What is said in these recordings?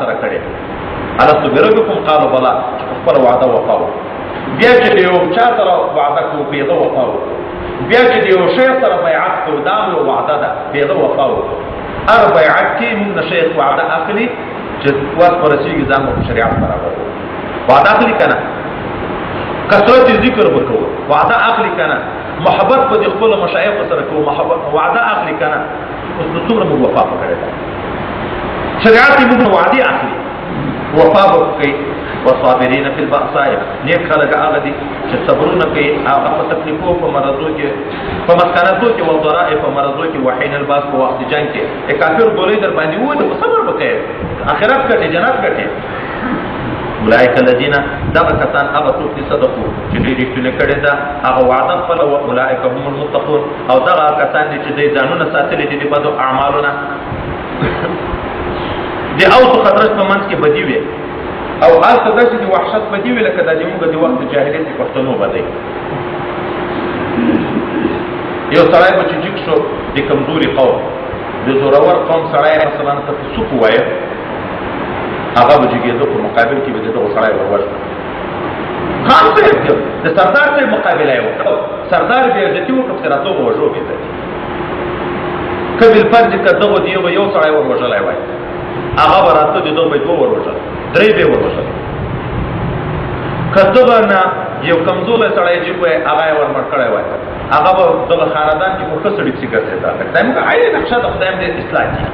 سره کړې الست بربکم قالوا بلا خپل وعده وفاو بیا چې یو چا سره وعده کو پیدا وفاو بیا چې یو شی سره بیعت کو دا یو وعده ده پیدا وفاو ار بیعت کې موږ شیخ وعده اخلي چې واس پرسیږي ځان په شریعت برابر وعده اخلي کنه کثرت ذکر وکړو وعده اخلي کنه محبت په خپل مشایخ سره کو محبت وعده اخلي کنه اوس نو څومره موږ وفا وکړو شریعت موږ وعده اخلي وفا وکړي وصابرین فی البأساء نیک خلک هغه دي چې صبرونه کوي هغه په تکلیفو په مرزو کې په مسکناتو کې او ضراء په مرزو کې وحین الباس په وخت جنگ کې کافر ګولې در باندې وونه صبر وکړي اخرت کټي جنت کټي اولئک الذین دغه کسان هغه څوک چې صدقو چې دوی رښتینه کړي دا هغه وعده خپل او اولئک هم المتقون او دغه کسان چې دوی ځانونه ساتلي دي په بدو اعمالونه دي او څه خطرش په منځ کې بدی وي او هغه داسې د وحشت بدی وي لکه د موږ د وخت جاهلیت پښتنو بدی یو سړی به چې جګ شو د کمزوري قوم د زورور قوم سړی مثلا ته څوک وایي هغه به جګېدو په مقابل کې به دغه سړی وروژنه خان صاحب د سردار صاحب مقابله یې وکړه سردار بې عزتي وکړه چې راته ووژو بې عزتي که بالفرض که دغه د یو سړی وروژلی وای هغه به راته د دغه به دوه وروژل درې به وروژل که دغه نه یو کمزوری سړی چې وای هغه یې ورمړ کړی وای هغه به دغه خاندان کې په ښه سړي پسې ګرځېده خدای موږ عین نقشه د خدای دې اصلاح کړي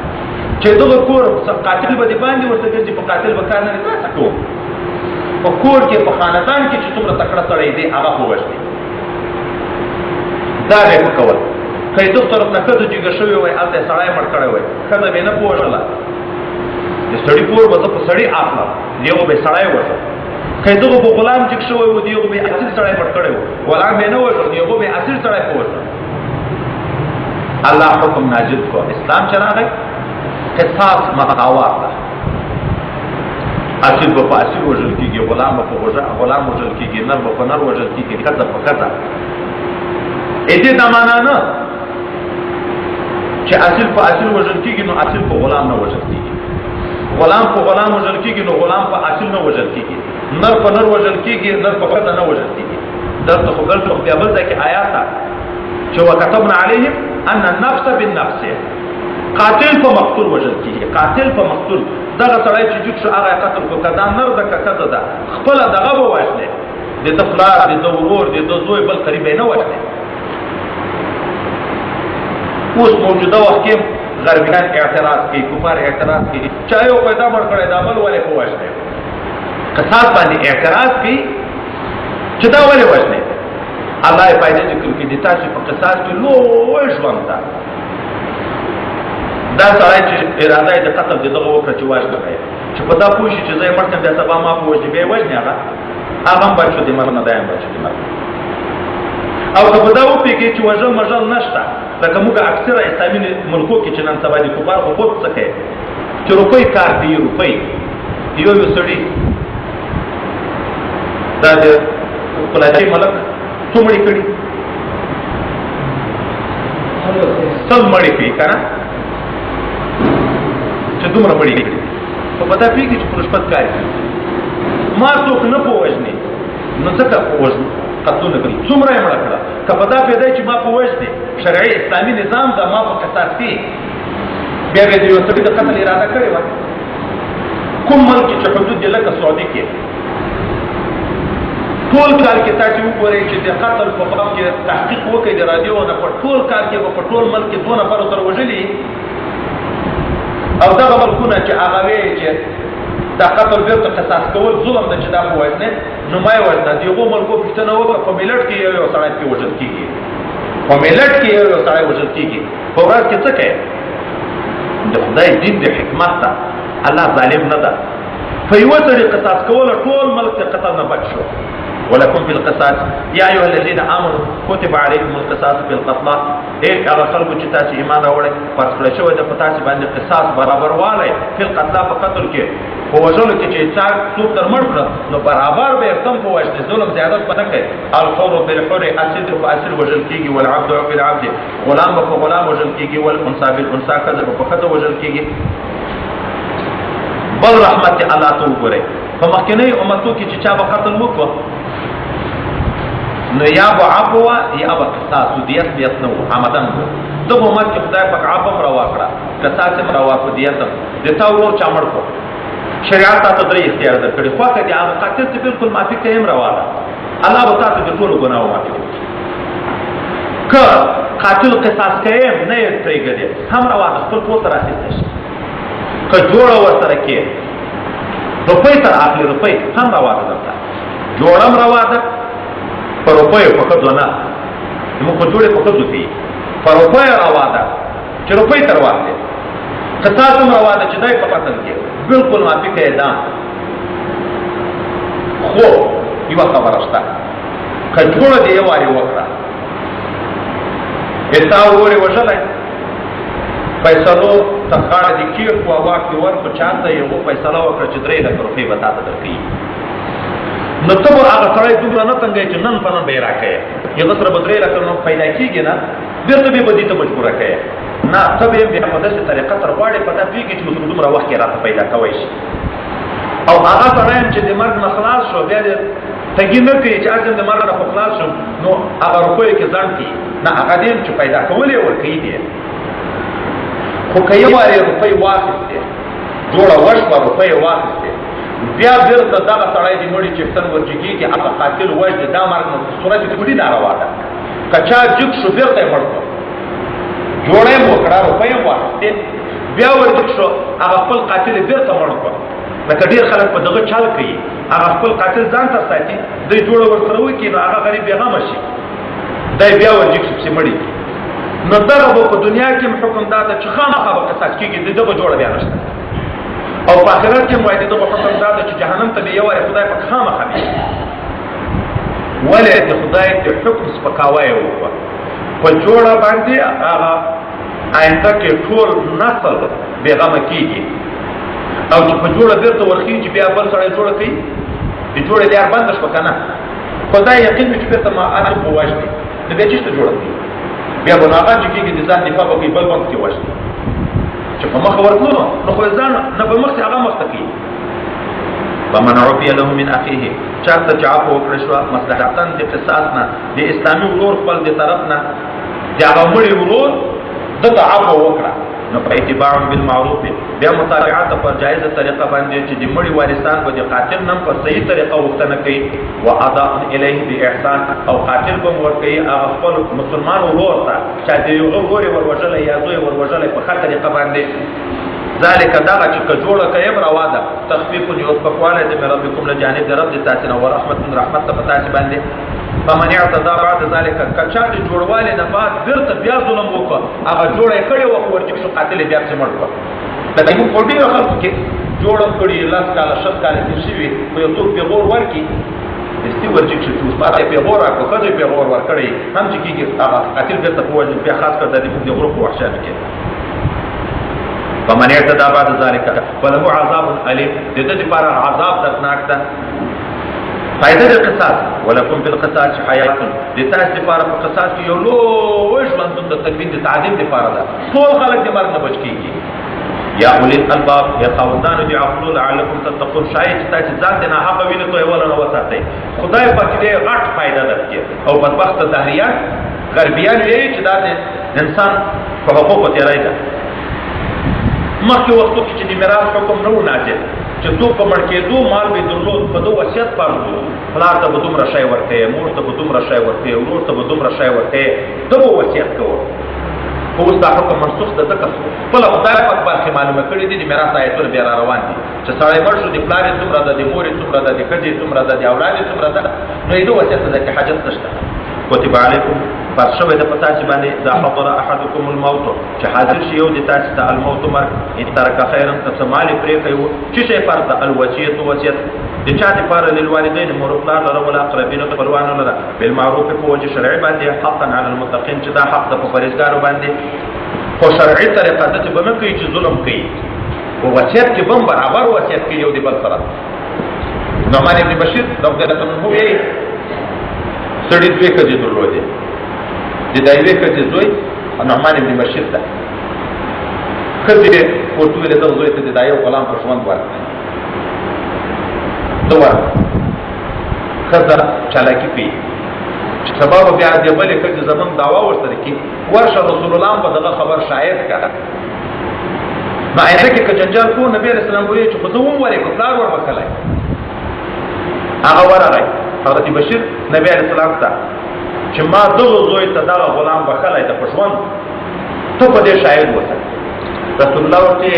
چې دغه کور قاتل به دې باندې ورته ګرځي په قاتل به کار نه لري تاسو کوم په کور کې په خاندان کې چې څومره تکړه سړی دی هغه ووژني دا به وکول کله دغه طرف نه کده جګ شوی وای هلته سړی مړ کړی وای کده به نه پوهړله د سړی کور به په سړی اخلا دیو به سړی وځه کله دغه په غلام جګ شوی و دیو به اصل سړی مړ کړی و غلام به نه وځه دیو به اصل سړی پوهړه الله حکم نازل کو اسلام چراغه قصاص متعاور ده اصل په اصل وجل کیږي غلام په غلام وجل کیږي نر په نر وجل کیږي کذا په کذا اې دې معنا نه چې اصل په اصل وجل کیږي نو اصل په غلام نه وجل کیږي غلام په غلام وجل کیږي نو غلام په اصل نه وجل کیږي نر په نر وجل کیږي نر په کذا نه وجل کیږي درته خو بل څه په بل ځای کې آیات چې وکتبنا علیهم ان النفس بالنفس قاتل په مقتول وجل کیږي قاتل په مقتول دغه سړی چې جوړ شو هغه قتل کو کدا نر د کده ده خپل دغه به واښنه د تفلار د ورور د زوی بل قریب نه واښنه اوس موجوده وخت کې غربیان اعتراض کوي کفار اعتراض کوي چا یو پیدا مړ کړی دا بل ولې په واښنه قصاص باندې اعتراض کوي چې دا ولې واښنه الله یې پیدا ذکر کوي د تاسو په قصاص کې لوی ژوند ده دا سړی چې اراده یې د قتل دغه وکړه چې واجب کوي چې په دا پوه شي چې زه یې مړ کړم بیا سبا ما په وژني بیا یې وژني هغه هم بچو د مرګ نه دی هم بچو د مرګ او که په دا وپوهېږي چې وژل مژل نشته لکه موږ اکثره اسلامي ملکو کې چې نن سبا د کفار خو خوب څه کوي چې روپۍ کار کوي روپۍ یو سړي دا د کلاچۍ ملک څو مړي کړي سل مړي کوي که نه چې دومره مړي کړي په پتا پیږي چې پرشپت کار کوي ما څوک نه پوهوژني نو ځکه پوهوژني قتلونه کوي څومره یې مړه کړه که په دا پیدا چې ما پوهوژني شرعي اسلامي نظام دا ما په قصاص کې بیا به د یو سړي د قتل اراده کړې وه کوم ملک چې حدود دي لکه سعودي کې ټول کال کې تاسو وګورئ چې د قتل په باب کې تحقیق وکړئ د رادیو نه په ټول کال کې په ټول ملک کې 2 نفر تر وژلي او دغه ملکونه چې هغه وی چې دا قتل بیرته قصاص کول ظلم ده چې دا په وژنه نو ما یې وژنه دغه ملکو پښتنه وکړه په ملت کې یو سړی کې وژل کېږي په ملت کې یو سړی وژل کېږي په ورځ کې څه کوي د خدای دین د حکمت ته الله ظالم نه ده په یوه سړي قصاص کول ټول ملک ته قتل نه بچ شو ولكم في القصاص يا ايها الذين امنوا كتب عليكم القصاص في القتلى هغه خلکو چې تاسو ایمان راوړئ فرض کړی شوی د تاسو باندې قصاص برابر والی په قتل په قتل کې په وژلو کې چې څوک تر مړ کړه نو برابر به تم په وژنې ظلم زیادت نه کوي الحر بالحر اسد فاسد وژل کېږي والعبد بالعبد غلام په غلام وژل کېږي والانثى بالانثى کذب په کذب وژل کېږي بل رحمت الله ته وګورئ په مخکنی امتو کې چې چا به قتل وکړو نو یا به عفو یا به قصاص دیت بیت نه و عمدن و دغه امت کې خدای پاک عفو هم روا کړه قصاص هم روا کړه دیت هم د تا ورور چا مړ کړو شریعت ته درې اختیار درکړي خو که دې هغه قاتل ته بالکل معافي کوي هم روا ده الله به تاسو د ټولو ګناهو معافي کوي که قاتل قصاص کوي نه یې پرېږدي هم روا ده خپل کور ته راخیستی شي که جوړه ورسره کې روپۍ سره اخلي روپۍ هم روا ده درته جوړه هم روا ده په روپیو په ښځو نه زموږ په جوړې په ښځو کې په روپیو روا ده چې روپۍ تر واخلې قصاص هم روا ده چې دی په قتل کې بالکل معافي کوي دام خو یوه خبره شته که جوړه دې یو وارې وکړه تا ورور یې وژلی فیصلو ته غاړه دې کېښو او واک دې ورکړو چا ته یې هغو فیصله وکړه چې 3 لکه روپۍ به تا ته درکوي نو ته به هغه سړی دومره نه تنګوي چې نن په نن به یې راکوې هغه سره به 3 لکه پیدا کېږي نه بېرته به یې به دې ته مجبوره کوې نه ته به یې بیا په داسې طریقه سره غواړې په دا پوهېږي چې اوس دومره وخت کې راته پیدا کوی شي او هغه سړی هم چې د مرګ نه خلاص شو بیا دې تګي نه کوي چې هسې د مرګ نه خو خلاص شم نو هغه روپیو کې ځنډ کړي نه هغه دې هم چې پیدا کول یې ورکوي دې خو که یو وارې روپۍ واخېستې جوړه وشوه روپۍ یې واخېستې بیا بیرته دغه سړی د مړي چپتن ورجګېږي هغه قاتل وژني دا مرګ نو صورت کلي ناروا ده که چا جګ شو بیرته یې مړ کړو جوړه یې وکړه روپۍ یې واخېستې بیا ورجګ شو هغه خپل قاتل یې بیرته مړ کړو لکه ډېر خلک په دغه چل کوي هغه خپل قاتل ځان ته ساتي دوی جوړه ورسره وکړي نو هغه غریب بېغمه شي دی بیا ورجګ شو چې مړي نو دغه به په دنیا کې هم حکم دا ده چې خامخا به قصاص کېږي د دغه جوړه بیا نشته او په آخرت کې هم وایي د دغه حکم دا ده چې جهنم ته به یو وارې خدای پاک خامخا بیایي ولې د خدای د حکم سپکاوی یې وکړه په جوړه باندې هغه آینده کې ټول نسل بېغمه کېږي او چې په جوړه بیرته ورخېږي بیا بل سړی جوړه کوي د جوړې لار بنده شوه که نه خدای یقین وي چې بیرته معلم به وژني نو بیا چېرته جوړه کوي بیا به نو هغه چې کېږي د ځان دفاع به کوي بل بند کې وژني چې په مخه ورتلو نو خو ځان نه به مخکې هغه مخته کوي فمن عفي له من اخيه چاته چې عفو وکړه شوه مصلحتا د قصاص نه د اسلامي ورور خپل د طرف نه د هغه مړي ورور دته عفو وکړه نو په اتباع بالمعروف بیا متابعت پر جایزه طریقه باندې چې د مړي وارثان به د قاتل نن په صحیح طریقه وختنه کوي و ادا الیه باحسان او قاتل به ورکوي هغه خپل مسلمان ورور ته چې د یو ورور وروژلی یا زوی وروژلی په ښه طریقه باندې ذلك دغه چې جوړه کوي روا ده تخفیف یو سپکوالی د ربکم له جانب د رب د تاسې نه ورحمت رحمت ته په تاسې باندې فمن اعتدى بعد ذلك کچا د جوړوالي نه بعد بیرته بیا ظلم وکړه هغه جوړه یې کړې وه خو ورجګ شو قاتل یې بیا پسې مړ کړه لکه موږ په ډېرو خلکو کې جوړه کړي 10 کاله 20 کاله تېر شوي خو یو څوک پېغور ورکړي دستي ورجګ شو چې اوس پاته یې پېغور راکړو ښځو یې پېغور ورکړی هم چې کېږي هغه قاتل بیرته په وژني بیا خاص کر د غرو په وحشیانو کې فمن اعتدى بعد ذلك فله عذاب الیم د دې لپاره عذاب دردناک ده فائدہ د قصاص ولکم فی القصاص حیات د تاسو لپاره په قصاص کې یو لوی ژوند د تکوین د تعظیم لپاره ده ټول خلک د مرګ نه بچ کیږي یا اولی الالباب یا خاوندانو د عقلو لعلکم تتقون شاید چې تاسو ځان نه حق وینئ ته ولا نه وساتئ خدای پاک دې غټ فائدہ درکړي او بدبخت دهریان غربیان یې چې دا انسان په حقوقو تیرای ده مخکې وختو کې چې د میراث حکم نه و نازل چې څوک په مړ کېدو مال به درلود په ده وصیت فرض و پلار ته به دومره شی ورکوې مور ته به دومره شی ورکوې ورور ته به دومره شی ورکوې ده به وصیت کوه خو اوس دا حکم منسوخ ده ځکه خپله خدای پاک برخې معلومه کړي دي د میراث آیتونه بیا را روان دي چې سړی مړ شو د پلار یې څومره ده د مور یې څومره ده د ښځې څومره ده د اولاد یې څومره ده نو یې ده وصیت ده کې حاجت نشته کتب علیکم فرض شوی ده په تاسې باندې اذا حضر احدکم الموت چې حاضر شي یو د تاسې ته الموت مرګ ان ترک خیرا که څه مال یې پرېښی و څه شی فرض ده الوصیت وصیت د چا دپاره للوالدین مور و پلار لره والاقربینو خپلوانو لره بالمعروف په وجه شرعي باندې حقا علی المتقین چې دا حق ده په پرهیزګارو باندې خو شرعي طریقه ده چې به نه کوي چې ظلم کوي په وصیت کې به هم برابر وصیت کوي یو د بل سره نعمان ابن بشیر رضی الله عنه وایي سړي دوی ښځې درلودې د دا یوې ښځې زوی نعمان ابن بشیر ته ښځې ورته ویلې دغه زوی ته د دا یو غلام په ژوند ورکړه دوه ښځه چالاکي کوي چې سبا به بیا دې بلې ښځې زمونږ دعوا ورسره کړي ورشه رسول الله په دغه خبر شاهد کړه نو آینده کې که جنجال کو نبي علیه السلام وایي چې خو زه ومورې که پلار وربخلی هغه ورغی حضرت بشیر نبي علیه السلام ته چې ما دغه زوی ته دغه غلام بخلی د په ژوند ته په دې شاهد اوسه رسول الله ورته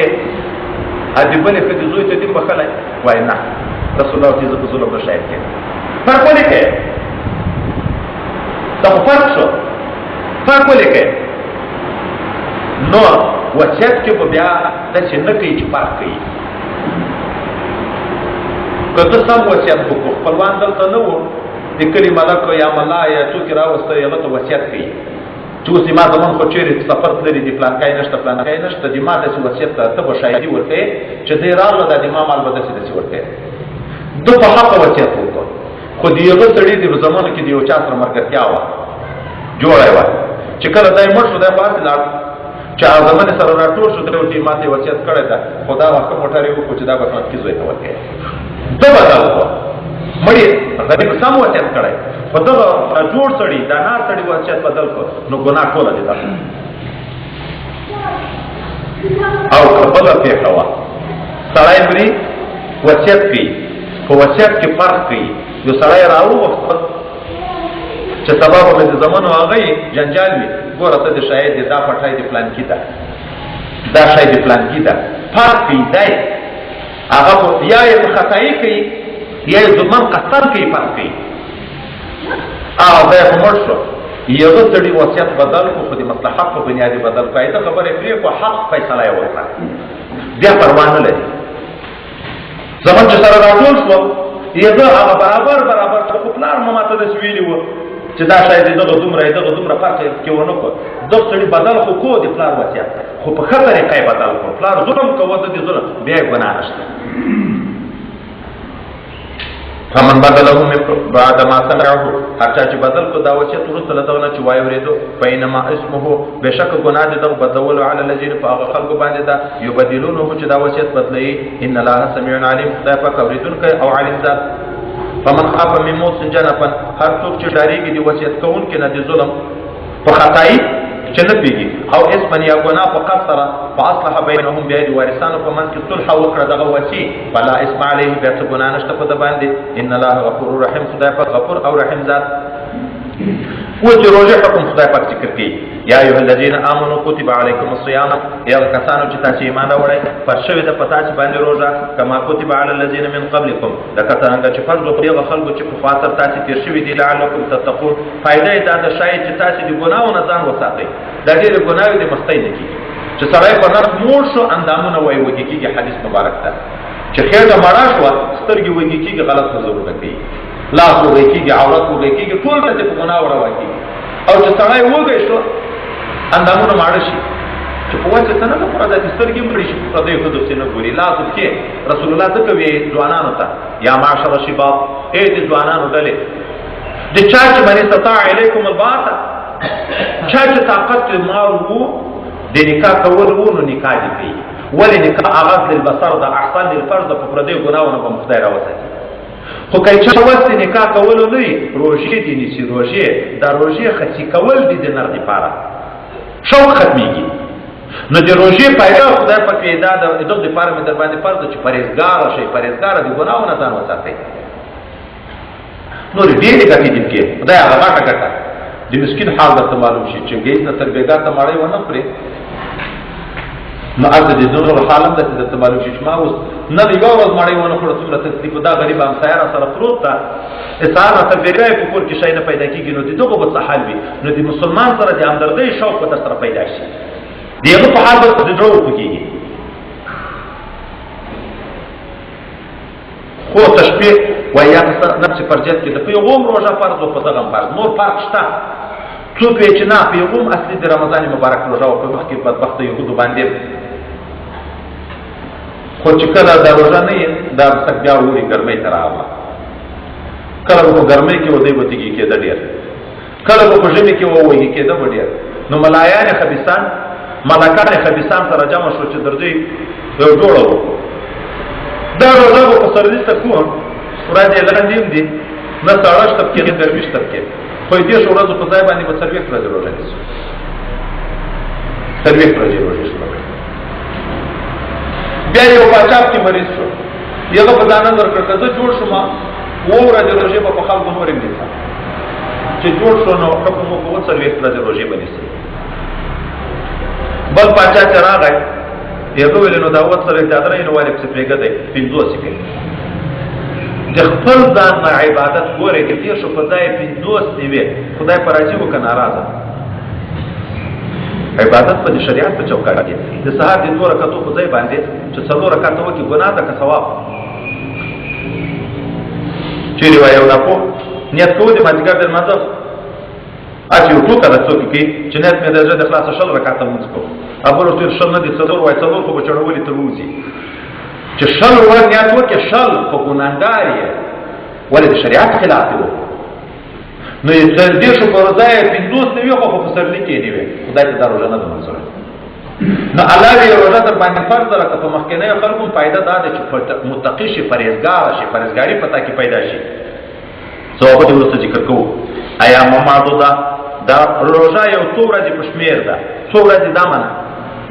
ادې بلې ښځې زوی ته دې بخلی وایي نه رسول الله ورته زه په ظلم نه شاهد کړم فرق ولې کوې دا خو فرق شو فرق ولې کوې نو وصیت کې به بیا داسې نه کوي چې فرق کوي که ته سم وصیت وکړو خپلوان دلته نه وو د کلي ملک یا ملا یا څوک یې راوسته هغه ته وصیت کوي چې اوس ما زمون خو چېرې سفر تللي دي پلانکای نشته پلانکای نشته د ما داسې وصیت ته به شاهدي ورکوې چې دی راغله دا د ما مال به داسې داسې ورکوې ده په حقه وصیت وکړو خو د یغه سړي د زمانو کې د یو چا سره ملګرتیا وه جوړی وه چې کله دی مړ شو دی خو هسې لاړ چې هغه زمانې سره راټول شو درې ورته ما ته وصیت کړی ده خو دا ښه موټر یې وکړو چې دا به سنتکي زوی ته ورکوې ده بدل کړو مړي غریب سم وصیت کړی خو دغه جوړ سړي دا نار سړي وصیت بدل کړ نو ګناه ټوله دې ده او که بله پېښه وه سړی مري وصیت کوي په وصیت کې فرق کوي یو سړی راوغوښته چې سبا به مې د زمانو هغه جنجال وي ګوره ته د شاید دی دا پټی د پلانکي ده دا شی د پلانکي ده فرق کوي دی هغه یا یې په خطایي کوي یا یې زمن قصد کوي فرق کوي هغه ځای خو مړ شو یغه سړي وصیت بدل کړو خو د مصلحت په بنیاد یې بدل کړی ته خبرې پرېږدو حق فیصله یې وکړه بیا پروا نه لري زمن چې سره راټول شو یغه هغه برابر خو پلار مو ماته داسې ویلي وو چې دا شاید دغه دومره فرق کې ونه کړو دغه سړي بدل خو کو د پلار وصیت خو په ښه طریقه یې بدل کړو پلار ظلم کوه د دې ظلم بیا یې ګناه نشته فمن بدله من بعد ما سمعه هر چا چې بدل کو دا وصیت وروسته له دغه نه چې وایي اورېدو فانما اسمه بشک ګناه د دغه بدلولو علی الذین په هغه خلکو باندې ده یبدلونه چې دا وصیت بدلوي ان الله سمیع علیم خدای پاک اورېدونکی او علیم ذات فمن خاف من موت جنفا هر څوک چې ډارېږي د وصیت کوونکي نه د ظلم په خطایي چې نه پیږي او اسمن یا ګناه په قصد سره فاصلح بینهم بیا د وارثانو په منځ کې صلح وکړه دغه وصي فلا اسم علیه بیا څه ګناه نشته په ده باندې ان الله غفور رحیم خدای پاک غفور او رحیم ذات اوس د روژې حکم خدای پاک ذکر کوي یا ایها الذین آمنوا کتب علیکم الصیام یا کسانو چې تاسو ایمان راوړئ فرض شوې ده په تاسو باندې روژه کما کتب علی الذین من قبلکم لکه څنګه چې فرض وکړي هغه خلکو چې پخوا تر تاسو تېر شوي دي لعلکم تتقون فایده یې دا ده شاید چې تاسو د ګناهو نه ځان وساتئ دا ډېرې ګناوې د مستۍ نه کېږي چې سړی په نرخ موړ شو اندامونه وږي کېږي حدیث مبارک ده چې خېټه مړه شوه سترګې وږي کېږي غلط نظرونه کوي لاس وږی کېږي عورت وږی کېږي ټول ته په ګناه وروا کېږي او چې سړی وږی شو اندامونه ماړه شي چې په وجه ته نه ده پوره داسې سترګې مړې شي پردیو ښځو پسې نه ګوري لاس پکې رسول الله ځکه ویې ځوانانو ته یا معشر الشباب ای د ځوانانو ډلې د چا چې من استطاع الیکم الباءة چا چې طاقت مال وو د نکاح کول وو نو نکاح دې کوي ولې نکاح اغض للبصر ده احسن للفرج په پردیو ګناهونو به خدای راوساتي خو که چا وس د نکاح کولو نه وي روژې دې نیسي روژې دا روژې خسي کول دي د نر دپاره شوق ختمیږي نو د روژې پیدا خدای پاک وایي دا د دغه دپاره مې در باندې فرض ده چې پرهېزګاره شئ پرهېزګاره د ګناهو نه ځان وساتئ نورې ډېرې ګټې دي پکې خدای هغه غټه ګټه د مسکین حال درته معلوم شي چې ګیس نه تر بېګا ته مړی ونه خورې نو هلته د نور حال هم داسې درته معلوم شي چې ما اوس نن یوه ورځ مړی ونه خوړه څومره تکلیف دا غریب همسایه را سره پروت ده سهار راته بېګا یې په کور کې شی نه پیدا کېږي نو د دغو به څه حال وي نو د مسلمان سره د همدردۍ شوق به در سره پیدا شي د هغه په حال به د زړه وخوږېږي خو تشبیه وایي یا نفس فرجیت کې د په یوه هم روژه فرض و په دغه هم فرض نور فرق شته څوک وایي چې نه په یوه هم اصلي د رمضان مبارک روژه و په مخکې بدبخته یهودو باندې خو چې کله دا روژه نه یې دا سک بیا ووري ګرمۍ ته راغله کله به په ګرمۍ کې و دی به تږي کېده ډېر کله به په ژمي کې ووږي کېده به ډېر نو ملایان خبیثان ملکان خبیثان سره جمع شو چې در دوی یو جوړه وکړو دا روژه به په سردي سکو ورځې لنډیم دي نه ساړه شته کې نه ګرمي شته کې خو دې شو ورځو په ځای باندې به څلوېښت ورځې روژه نیسو 40 ورځې روژه شروع کړه بیا یو پاچا کې مریض شو یغه په ځان ورکړ که زه جوړ شوم 2 ورځې روژې به په خلکو نورې نیسم چې جوړ شو نو حکم وکړو 40 ورځې روژې به نیسي بل پاچا چې راغی یغه ویل نو دا وخت سره اجازه نه وایي چې پرېګه دی 50 کې د خپل ځان نه عبادت ګورې کې تیر شو په ځای 50 نیوي خدای پر راځي وکړه ناراضه عبادت په شریعت په چوکاټ کې د سهار د 2 رکعاتو په ځای باندې چې 4 رکعات وکړي ګناه ده که ثواب چې روایت نه کو نیت کوو د ماځګر د ماته اته یو ټوکه راځو کې چې نیت مې د زړه د خلاص شل رکعات مونږ کو ابل ټول شل نه دي څلور وای څلور خو بچړولې ته وځي چې شل ور نیت وکړي شل په ګناهګار یې ولې د شریعت خلاف دی نو یې تر دې شو پر ځای 50 نیو خو په سرلی کې نیوي خدای ته دا روزه نه ده منظوره نو الله دې روزه در باندې فرض راکړه په مخکنه خلکو فائدہ دا ده چې متقی شي پرهیزګار شي پرهیزګاری پتا کې پیدا شي ثواب دې ورته ذکر کوو ایا معدوده دا روزه یو څو ورځې په شمیر ده څو ورځې دا معنا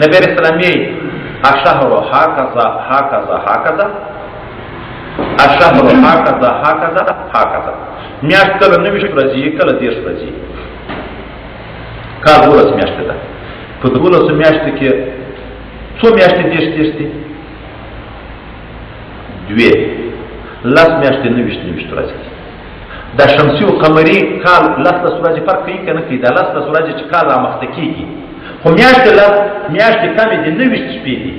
نبی رسول الله الشهر هكذا هكذا هكذا الشهر هكذا هكذا هكذا میاشت کله 90 ورځې کله 10 ورځې کال 12 میاشتې ده په 12 میاشتې کې څو میاشتې 10 دي 2 لاس میاشتې 90 ورځې دا شمسي او قمري کال لاس ورځې فرق کوي کنه کې دا لاس ورځې چې کال را مخته کیږي خو میاشتې کمې دي 90 شپې دي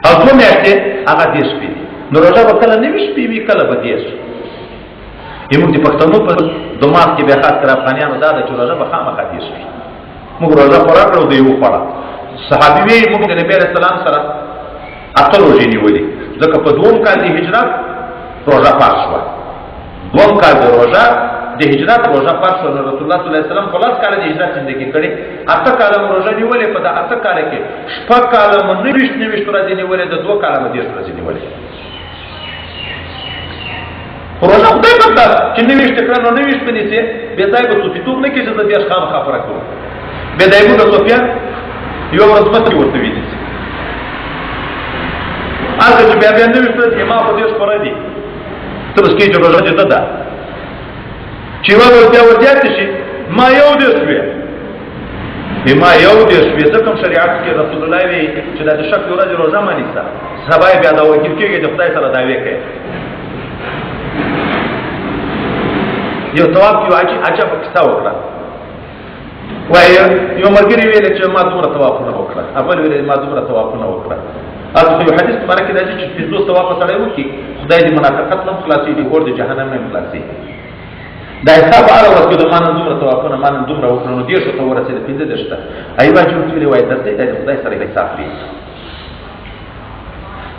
او 2 میاشتې هغه 10 شپې دي نو روزه به کله 90 شپې وي کله به 10 موږ د پښتنو په دماغ کې بیا خاص کر افغانانو دا د روزه به خامخا 10 شي موږ روزه خوراک کړو دی یو خوړه صحابي وی موږ د نبی رسول الله سره اته روزې نیولې ځکه په 2 کال د هجرت روزه پاس شو 2 کال د روزه د هجرت روزه پاس شو رسول الله صلی الله علیه وسلم خلاص کال د هجرت ژوندۍ کړي اته کال روزه نیولې په دا اته کال کې شپږ کال مونږ 90 ورځې نیولې د 2 کال مده ورځې نیولې روزه خدای په دا چې 90 کړه نو 90 په نيسه به ځای به توفیتوب نه کېږي د دې ښه خبره کوم به دایمو د سفیان یو ورځ مخکې ورته ویل شي هغه چې بیا 90 ورځې ما په دې سره دي ته اوس کې چې روزه دې ده چې ورته ورته شي ما یو دې شوی ما یو دې شوی ځکه شریعت کې رسول الله وی چې د شک ورځ روزه مانی سره سبا بیا دا وکیل کېږي د خدای سره داوی کوي یو تواب یو عجب کیسه وکړه وای یو مرګري ویل چې ما دومره تواب نه وکړه اول ویل ما دومره تواب نه وکړه اته یو حدیث مبارک دی چې 50 تواب سره وکي خدای دې منافقت نه خلاصي دي اور د جهنم نه خلاصي دا حساب هغه وخت د مان دومره تواب نه مان دومره وکړو نو دې شو ته ورسېد 15 دشته ایوا چې ویل وای درته د خدای سره حساب دی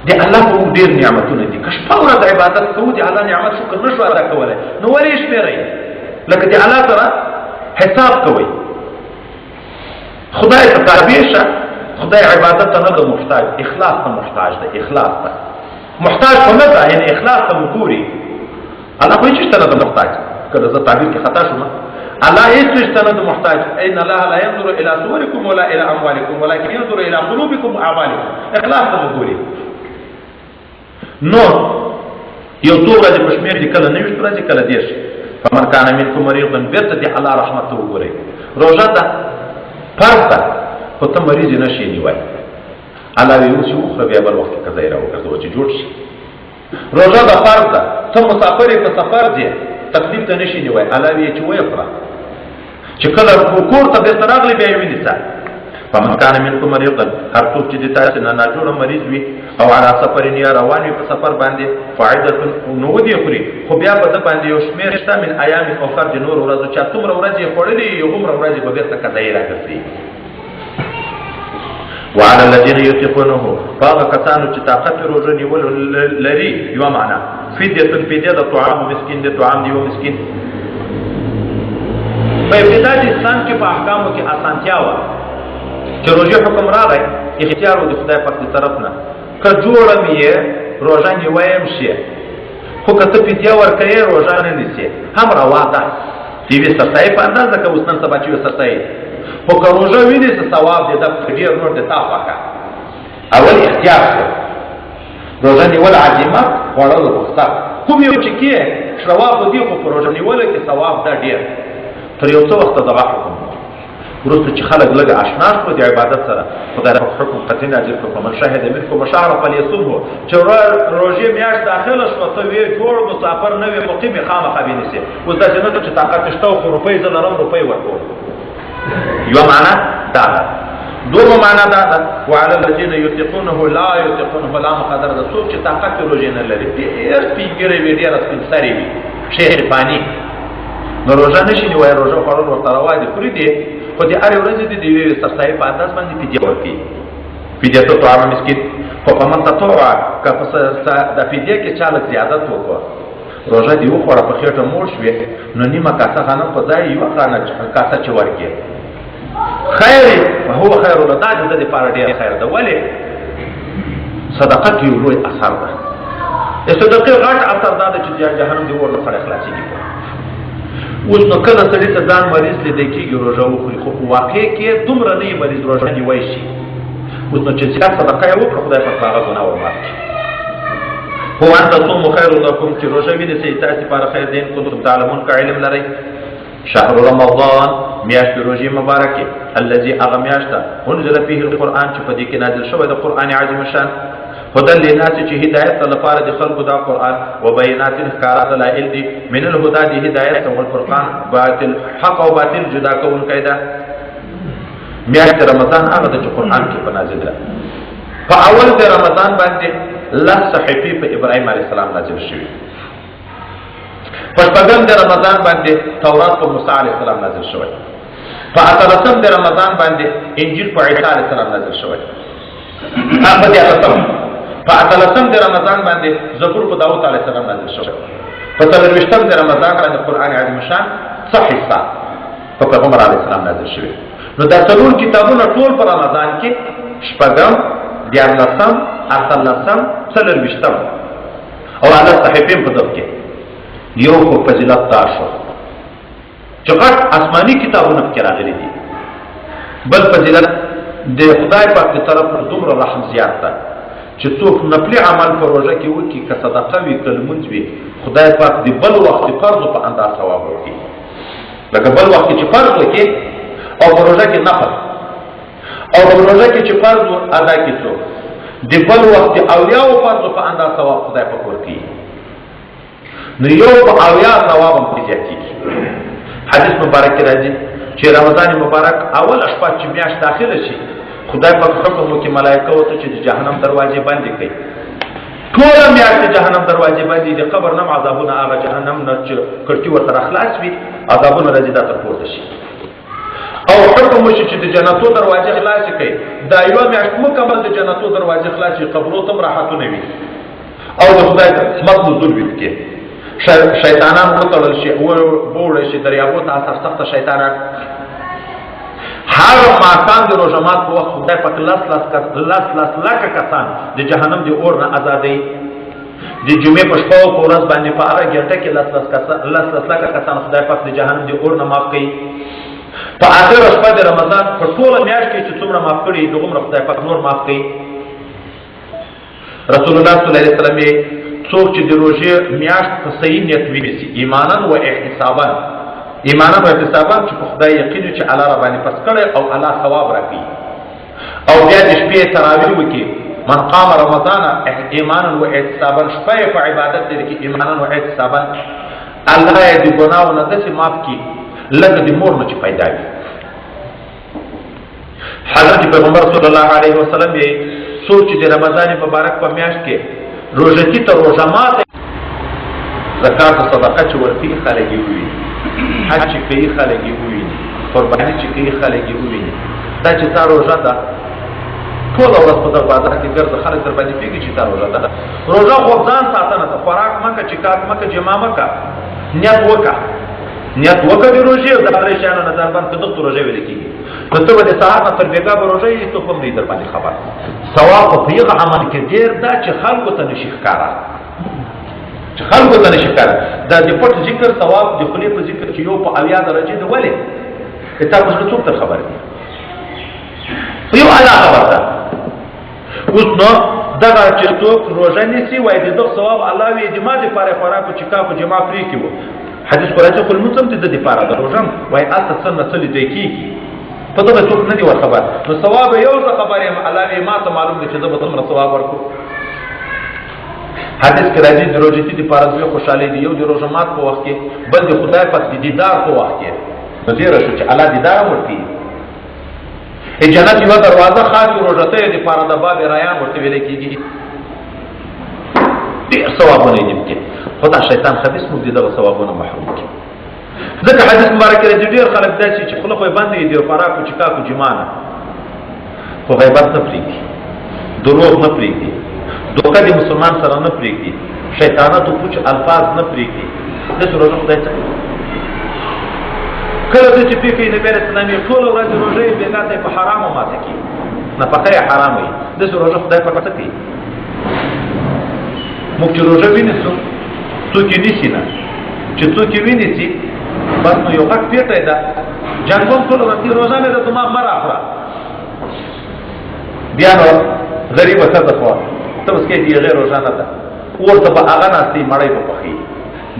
دی الله په ډیر نعمتونه دي کښ په ورځ عبادت کوو دی الله نعمت شکر نشو ادا کولای نو ولې شمیرئ لکه دی الله سره حساب کوي خدای ته تابع شه خدای عبادت ته نه محتاج اخلاص ته محتاج ده اخلاص ته محتاج خو نه ده یعنی اخلاص ته مګوري الله په هیڅ څه نه محتاج کله زه تعبیر کې خطا شوم الله هیڅ څه نه محتاج ان الله لا ينظر الى صوركم ولا الى اموالكم ولكن ينظر الى قلوبكم واعمالكم اخلاص ته مګوري نو یو څو ورځې په شمېر دي کله 90 ورځې کله 10 فمن كان منكم مريضا بیرته دي الله رحمت وګوري روزه ده فرض ده خو ته مریض نشي نیوای الله وی اوس خو بیا بل وخت کې ځای راوګرځو چې جوړ شي روزه ده فرض ده ته مسافر په سفر دي تکلیف ته نشي نیوای الله وی چې وای فرا چې کله کور ته به تراغلی به ویني ځه فمن كان منكم مريضا هر څوک چې د تاسو نه جوړ مریض وي او على سفر یا روان وي په سفر باندې فائدہ نو دی خوري خو بیا په د باندې یو شمیر شته من ایام او خرج نور ورځو چې څومره ورځې خورلې یو عمر ورځې به بیرته کځای راګرځي وعلى الذين يطيقونه فاغ کسانو چې طاقت روزه نیول لري یو معنا فدیه د طعام مسکین د طعام دی مسکین په ابتدا د اسلام کې په احکامو کې اسانتیا و چې روزه حکم راغی اختیار د خدای پاک طرف نه که جوړم یې روزه نیوایم شي خو که ته فدیه ورکوې روژه نه نیسې هم روا ده د یوې سرسایي په اندازه که اوس نن سبا چې یوې سرسایي خو که روژه ونیسه ثواب دی ده ډېر نور د تا خوښه اول احتیاط کړه روژه نیول عزیمه خوړل رخصت کوم یو چې کې ثواب خو دي خو په روژه نیوله کې ثواب ده ډېر تر یو څه وخته دغه حکم وروسته چې خلک لږ اشنا شو د عبادت سره خدای رب حکم قطعي نازل کړ په من شهد منکم الشهر فلیصمه چې روژې میاشت داخله شوه ته وې جوړ مسافر نه وې مقیم یې خامخا بېنیسې اوس داسې نه ده چې طاقت شته خو روپۍ زه لرم روپۍ ورکوم یوه معنا دا ده دومره معنا دا ده وعلى الذین یطیقونه لا یطیقونه لا مقدره ده څوک چې طاقت یې روژې نه لري ډېر سپینګیری وي ډېره سپین سرې وي شیخ پانی نو روژه نشي نیولی روژه خوړل ورته روا دي خوري دي خو د هرې ورځې د یوې سرسایي په انداز باندې فدیه ورکوي فدیه طعام مسکین خو په من تطوع که په د فدیه کې چا لږ زیادت وکړه روژه دې وخوړه په خېټه موړ شوې نو نیمه کاسه غنم په ځای یوه کاسه چې ورکړې خیر هو خیر له دا د ده دپاره ډېر خیر ده ولې صدقه کې یو لوی اثر ده د صدقې غټ اثر دا ده چې جهنم د اور نه سړی خلاصېږي اوس نو کله سړي ته ځان مریض لیدی کېږي روژه وخوري خو په واقع کې دومره نه یې مریض روژه نیوی شي اوس نو چې زیات صدقه یې وکړه خدای پاک به هغه ګناه ورمات کړي هو ان تصوموا خیر لکم چې روژه ونیسئ تاسې لپاره خیر دی ان کنتم تعلمون که علم لرئ شهر رمضان میاشت روژې مبارکې الذي هغه میاشت ده انزل فيه القرآن چې په دې کې نازل شوی د قرآن عظیم شان هدى للناس چې هدایت لپاره د خلکو دا قرآن وبینات ښکارا دلایل دي من الهدى د هدایت او الفرقان باطل حق او باطل جدا کوونکی ده میاشت رمضان هغه د قرآن کې په نازل ده په اول د رمضان باندې لس صحیفې په ابراهیم علیه السلام نازل شوي په شپږم د رمضان باندې تورات په موسی علیه السلام نازل شوی په اتلسم د رمضان باندې انجیل په عیسی علیه السلام نازل شوی په اتلسم د رمضان باندې زبور په داود علیه السلام نازل شوی په څلرویشتم د رمضان باندې قرآن عظیم شان څه حصه په پیغمبر علیه السلام نازل شوی نو دا څلور کتابونه ټول په رمضان کې شپږم دیارلسم اتلسم څلرویشتم او هغه صحیفې په دغه کې یو خو فضیلت دار شو چې غټ آسماني کتابونه پکې راغلي دي بل فضیلت د خدای پاک د طرف نه دومره رحم زیات ده چې څوک نفلي عمل په روژه کې وکړي که صدقه وي که لمونځ وي خدای پاک د بل وخت د فرضو په انداز ثواب ورکړي لکه بل وخت چې فرض وکړي او په روژه کې نفل او په روژه کې چې فرض ادا کړي څوک د بل وخت د اولیاو فرضو په انداز ثواب خدای پاک ورکړي نو یو په اویا ثواب هم پرې زیاتېږي حدیث مبارک کې راځي چې رمضان مبارک اول شپه چې میاشت داخله شي خدای پاک حکم وکړي ملایکه ورته چې د جهنم دروازې بندې کړي ټوله میاشت د جهنم دروازې بندې د قبر نه عذابونه هغه جهنم نه چې کړکۍ ورته خلاص وي عذابونه راځي دا ته پورته شي او حکم وشي چې د جنتو دروازې خلاصې کړي دا یوه میاشت مکمل د جنتو دروازې خلاصې قبرو ته هم راحتونه وي او د خدای رحمت نزول وي پکې شیطانان وتړل شي ووړی شي دریابو ته سرسخته شیطانان هر ماښام د روژه مات په وخت خدای پاک لس لکه کسان د جهنم د اور نه ازادوي د جمعې په شپه او په ورځ باندې په هره ګټه کې لس لکه کسان خدای پاک د جهنم د اور نه معاف کوي په آخره شپه د رمضان په ټوله میاشت کې چې څومره معاف کړي دغومره خدای پاک نور معاف کوي رسول الله صلی الله علیه وسلم څوک چې د روژې میاشت په صحیح نیت ونیسي ایمانا و احتسابا ایمانا و احتسابا چې په خدای یقین چې الله را باندې پس کړی او الله ثواب راکړي او بیا د شپې تراویح وکړي من قام رمضان ایمانا و احتسابا شپه په عبادت دې کې ایمانا و احتسابا الله یې د ګناهونو نه داسې معاف کړي لکه د مور نه چې پیدا وي حضرت پیغمبر صلی الله علیه وسلم یې څوک چې د رمضان مبارک په میاشت کې روژتي ته روژه ماته زکات او صدقه چې ورکوي خلک یې وویني حج چې کوي خلک یې وویني قرباني چې کوي خلک یې وویني دا چې تا روژه ده ټوله ورځ په دغه بازار کې ګرځه خلک در باندې پوهېږي چې تا روژه ده روژه خو ځان ساتنه ده خوراک مه کوه چکاک مه کوه جما مه کوه نیت وکړه نیت وکړه د روژې او د درې شیانو نه ځان باندې دغه روژه ویل کېږي نو ته به د سهار نه تر بېګا به روژه یې څوک هم نه در باندې خبر ثواب په هغه عمل کې ډېر ده چې خلکو ته نشي ښکاره چې خلکو ته نشي کار دا د پټ ذکر ثواب د خلی په ذکر چې یو په 80 درجه دی ولې کتاب اوس څوک تر خبر دی یو اعلی خبر ده اوس نو دغه چې څوک روزه نیسي وای د دغه ثواب الله وی د ما د پاره خوراک چې کا په جما پری کیو حدیث قرآن خپل مسلم ته د پاره د روزه وای اته څنګه څلې دی کیږي په دغه څوک نه دی ور خبر نو ثواب یو ځ خبره الله وی ما ته معلوم دي چې زه به تمره ثواب ورکو حدیث کې راځي د روزې د پاره د خوشاله دی یو د روزه مات په وخت کې بل د خدای په دیدار په وخت کې نو دې راځي چې الله دیدار ورکړي جنت یو دروازه خاص روزته د پاره د باب ریان ورته ویل کېږي ډېر ثوابونه دي کې خدای شیطان خبيث مو دي دغه ثوابونه محروم کړي ځکه حدیث مبارک کې ډېر خلک داسي چې خلک یې باندې دي فراق او چکا کو جمانه خو غیبت نه پریږي دروغ نه پریږي دوکه د مسلمان سره نه پریږي شیطانت او پوچ الفاظ نه پریږي د روزه خدای ته کله چې پیکې نبی رسول الله ټول ورځ روزه بیګاته په حرامو ماته کی نفقه حرام وي د روزه خدای په پته کی موږ چې روزه وینځو څوک یې نشي نه چې څوک یې وینځي بس نو یو حق پیټه ده جنګون ټول ورځ روزه مې د ما مر اخره بیا نو غریب څه ده خو ته اوس کې دی غیر روزه نه ده ورته به هغه ناسي مړی په پخې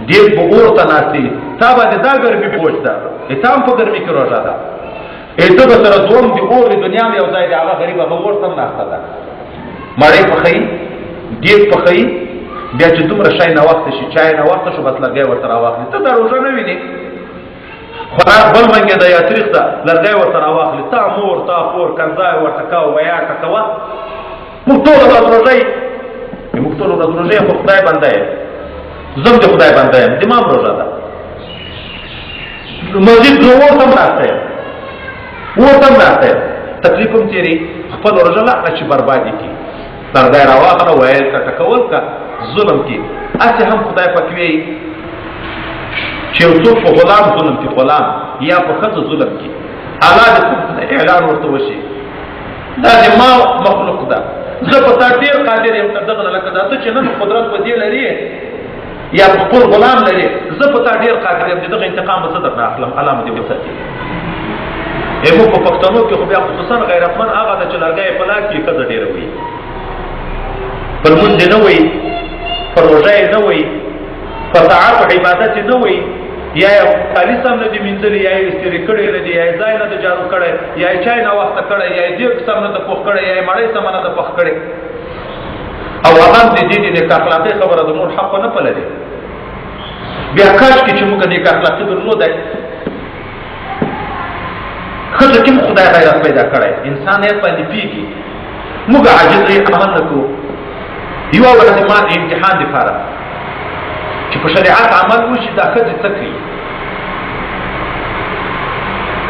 دې په ورته ناسي تا باندې دا ګرمي پوښتنه اتام په ګرمي کې روزه ده اته به سره دوم دی اور د دنیا یو ځای دی هغه غریب به ورته ناشته ده مړی پخې دې پخې بیا چې دومره شای نه وخت شي چای نه وخت شو بس لګي ورته راوخلي ته دا روزه نه ویني خدای بل منګه د یا تاریخ ته لګي ورته راوخلي تا مور تا خور کنځای ورته کا ویا کا کوا موږ ټول روزه موږ ټول روزه خو خدای باندې زم د خدای باندې د ما روزه ده مسجد نو ورته راځي تکلیف هم تیری خپل روزه لا چې بربادي کی پرده راواخله وایل کا ټکول کا ظلم کی اته هم خدای پکوي چې څوک په غلام ظلم کی غلام یا په خځه ظلم کی اعلی اعلان ورته وشي دا ما مخلوق ده زه په تا ډیر قادر یم تر دغه لکه دا چې نن قدرت په دې لري یا په خپل غلام لري زه په تا ډیر قادر یم دغه انتقام به صدر نه اخلم علامه دې وساتي ایمو په پښتنو کې خو بیا خصوصا غیرتمن هغه د چلرګي په لاس کې کده ډیر وي پر مونږ نه وي پر روزه نه وي پر طاعت عبادت نه وي یا خالي سم نه دي منځلي یا استری کړي نه دي یا ځای نه د جارو کړي یا چای نه وخت کړي یا دې سم نه د پوخ کړي یا مړې سم نه د پوخ کړي او هغه دې د اخلاقي خبره د نور حق نه پلري بیا کاش کې چې موږ د اخلاقي درلودای خدای کوم خدای غیرت پیدا کړي انسان یې باندې پیږي موږ عاجز عمل نکو یو ورته ما امتحان دی فاره چې په شریعت عمل وشي دا خدای تکي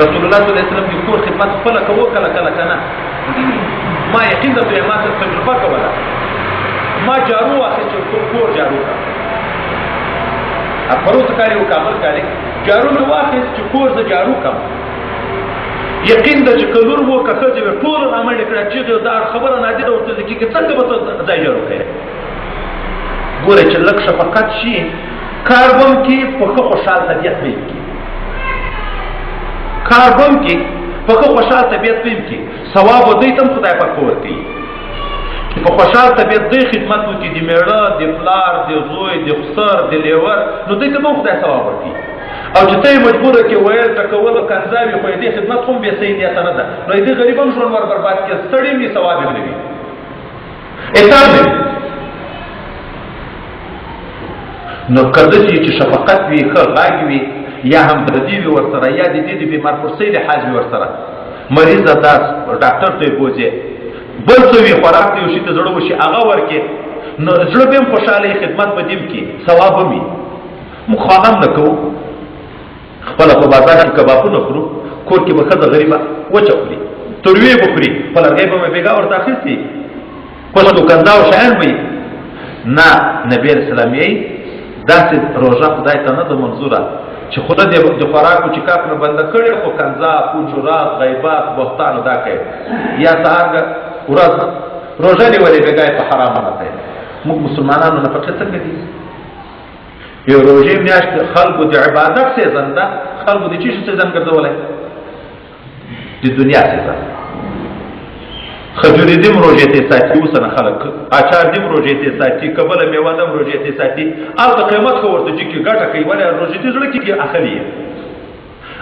رسول الله صلی الله علیه وسلم د کور خدمت خپل کوو کله کنه ما یقین د ما تجربه کوله ما جارو اخی چې کور جارو کا افروز کاری او کابل کاری جارو نو واخی چې کور ز جارو کم یقین د چې کلور وو کته چې ټول عمل کړه چې دا خبره نه دي ورته کې څنګه به ځای جوړ کړي ګوره چې لک شفقت شي کاربن کې په خوشاله طبيعت وي کاربن کې په خوشاله طبيعت وي کې ثواب دې تم خدای په کور کوي په خوشاله طبيعت دې خدمت وکړي د میړه د پلار د زوی د خسر د لیور نو دې ته خدای ثواب ورکړي او چې ته مجبور کې وایل تکول کنځاوي خو دې خدمت هم به سیدیت نه ده نو دې غریب هم ژوند ور برباد کې ستړي می ثواب نه وي اته نو کله چې شفقت وي خلق وي یا هم بدی وي ورسره یا دې بیمار پرسي له حاج وي ورسره مریض داس ډاکټر ته بوځي بل څه وي خوراک ته شي ته جوړ وشي هغه ورکه نو زړه به خوشاله خدمت بدیم کې ثواب وي مخاطب نکو خپل په بازار کې کبابونه خورو کور کې به خزه غریبه وچخري تروي بخوري په لرګي به بیګا ورته اخیستي کوم دوکاندار شاین وي نه نبی رسول الله داسې روزه خدای ته نه د منظوره چې خدای دې د خوراکو چې کاپ نه بند کړي خو کنځا فجورات غیبات بهتان دا کوي یا سهار ورځ روزه دی ولې بیګای په حرام نه کوي موږ مسلمانانو نه پکې څنګه دي یو روژې میاشت خلکو د عبادت سیزن ده، خلکو د چی شي سیزن ګرځولی؟ د دنیا سیزن. خجورې دم روژې ته ساتي، اوس نه خلک اچار دم روژې ته ساتي، کبله میوه دم روژې ته ساتي، هلته قیمت خو ورته چې ګټه کوي، ولې روژې ته زړه کېږي اخلي یې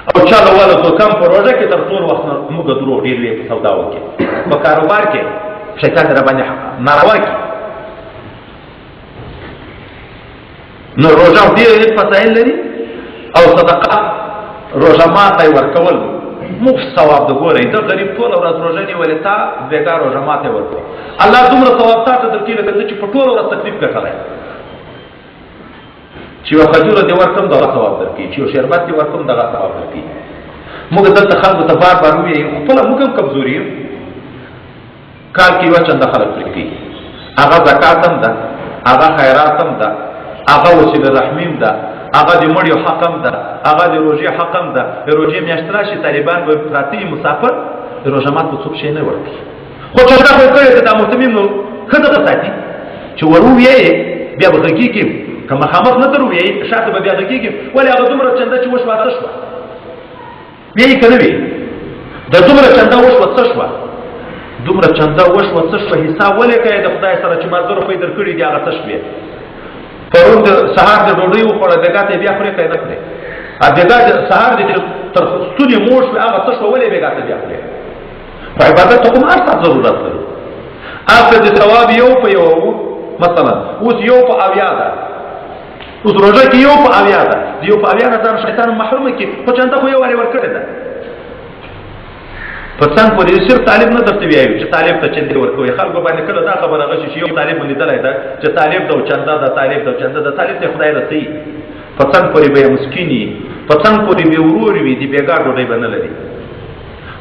او چاله والا تو کم په روژه کې تر ټول وخت موږ درو ډېر وی په سوداو کې، په کاروبار کې شیطان را باندې ناروا کړي. نو روژه ډېر فضایل لري او صدقه روژه ماته ورکول مفت ثواب د ګورئ د غریب ټوله ورځ روژه نیولې تا بېګا روژه ماته ورکړه، الله دومره ثواب تا ته درکړي لکه ته چې په ټوله ورځ تکلیف ګټلی، چې یوه خجوره دې ورکړم دغه ثواب درکړي، چې یو شربت دې ورکړم دغه ثواب درکړي. موږ دلته خلکو ته بار بار ووایو، خپله موږ هم کمزوري یو، کال کې یوه چنده خلک پرې کوي، هغه زکات هم ده، هغه خیرات هم ده، هغه وسیله رحمیم ده، هغه د مړیو حق هم ده، هغه د روژې حق هم ده. د روژې میاشت راشي طالبان به پراته وي مسافر، د روژه مات به څوک شی نه ورکړي، خو چنده خو یې کړې ده دا محتمیم نو ښه دغه ساتي چې ور وویې بیا به غږېږي، که مخامخ نه در وویې شاته به بیا غږېږي، ولې هغه دومره چنده چې وشوه څه شوه ویې که نه وي، د دومره چنده وشوه څه شوه، دومره چنده وشوه څه شوه، حساب ولې کوې د خدای سره چې ما 2 روپۍ در کړي دي هغه څه شوې. پرون د سهار د ډوډۍ وخوړه بېګا ته یې بیا خورې که نه خورې، بېګا د سهار د تر ستونې موړ شوې هغه څه شوه ولې بېګا ته بیا خورې. په عبادت ته خو هر څه ضرورت لرو، هلته د ثواب یو په یو مثلا اوس یو په 80 ده، اوس روژه کې یو په 80 ده، د یو په 80 نه ځان شیطان محرومه کړي، خو چنده خو یو وارې ورکړې ده. په څنګ پورې صرف طالب نه درته ویایو چې طالب ته چندې ورکوئ، خلکو باندې کله دا خبره غشي چې یو طالب لیدلی ده چې طالب ده او چنده ده، طالب ده او چنده ده، طالب ته خدای رسوي. په څنګ پورې به یې مسکین وي، په څنګ پورې به یې ورور وي، د بېګا ډوډۍ به نه لري.